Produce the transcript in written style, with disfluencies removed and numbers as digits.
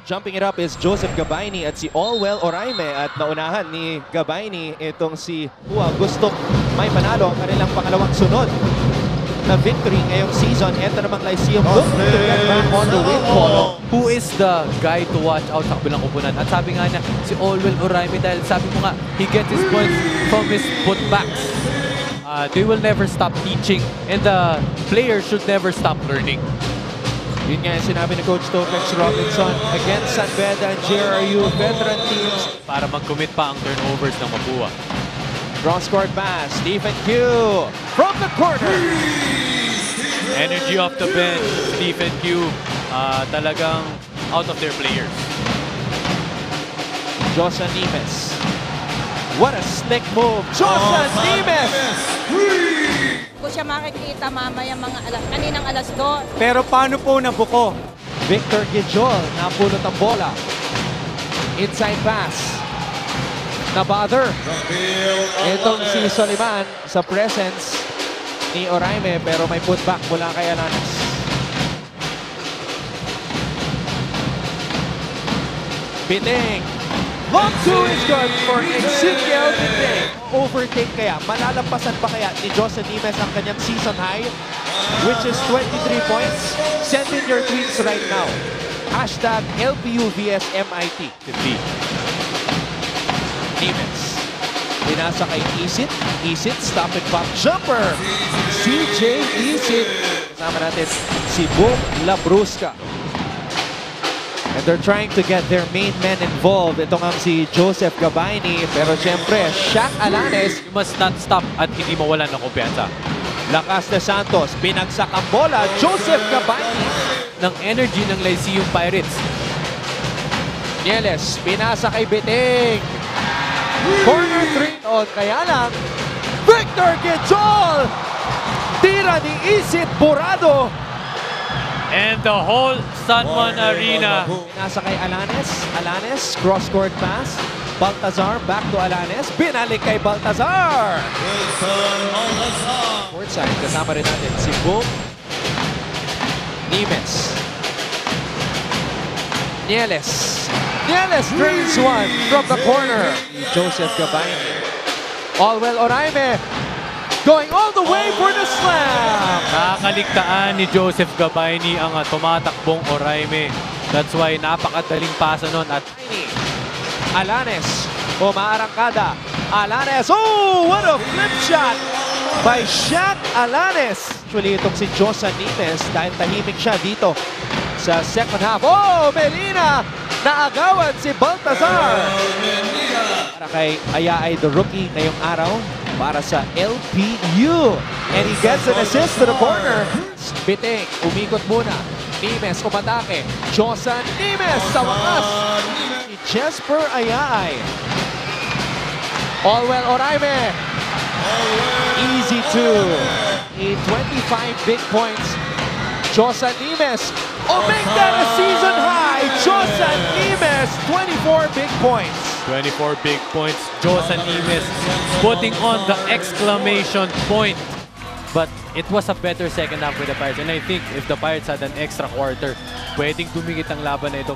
Jumping it up is Joseph Gabayni at si Allwell Oraime at naunahan ni Gabayni itong si Hua. Gusto may panalo ang kanilang pangalawang sunod na victory ngayong season. Ito namang Lyceum looking to get back on the win column. Who is the guy to watch out sa kabilang kupunan? At sabi nga niya, si Allwell Oraime dahil sabi mo nga, he gets his points from his putbacks. They will never stop teaching and the players should never stop learning. Yun nga yung sinabi ni Coach Topex Robinson against San Beda and JRU veteran teams. Para mag-commit pa ang turnovers ng Mapua. Cross-court pass, Stephen Q from the corner. Energy off the bench, Stephen Q. Talagang out of their players. Josa Nimes. What a slick move. Josa Nimes! Ko siya makikita mamaya kaninang alas 2. Pero paano po nabuko? Victor Gijol, napulot ang bola. Inside pass. Na-bother. Itong si Soliman sa presence ni Oraime pero may putback mula kay Alanes. Biting. Long two is good for Ezekiel Biting. Overtake kaya, malalampasan pa kaya ni Jose Nimes ang kanyang season high, which is 23 points. Send in your tweets right now. Hashtag LPUVSMIT. Nimes. Pinasa kay Isit. Isit, stop and pop jumper. CJ Isit. Kasama natin si Boom Labrusca. And they're trying to get their main men involved. Ito nga si Joseph Gabayni. Pero syempre, Shaq Alanes. You must not stop at hindi mawalan ng kumpiyansa. Lakas de Santos. Binagsak ang bola. Joseph Gabayni. Ng energy ng Lyceum Pirates. Nieles. Pinasa kay Biting. Corner 3. O kaya lang. Victor Gijol. Tira ni Isit Burado. And the whole San Juan Arena. Nasa kay Alanes. Alanes, cross-court pass. Baltazar, back to Alanes. Binalik kay Baltazar. Court side, kasama rin natin si Boom. Nimes. Nieles. Nieles drains one from the corner. Joseph Gabayni. Allwell Oraime. Going all the way for the slam! Nakakaligtaan ni Joseph Gabayni ang tumatakbong Oraime. That's why napakadaling pasa nun at Alanes, umaarangkada. Alanes, oh! What a flip shot by Shaq Alanes. Actually, itong si Josa Nimes dahil tahimik siya dito sa second half. Oh! Melina! Naagawan si Baltazar. Para kay Ayaay, the rookie ngayong araw. Para sa LPU. And he gets an assist to the corner. Biting, umikot muna. Nimes, umatake. Josa Nimes sa wakas. Jesper Ayaay. Allwell Oraime. Easy two. 25 big points. Josa Nimes. Oh, make that a season high. Josa Nimes, 24 big points. 24 big points. Josa Nimes putting on the exclamation point. But it was a better second half for the Pirates. And I think if the Pirates had an extra quarter, pwedeng tumigit ang laban na ito.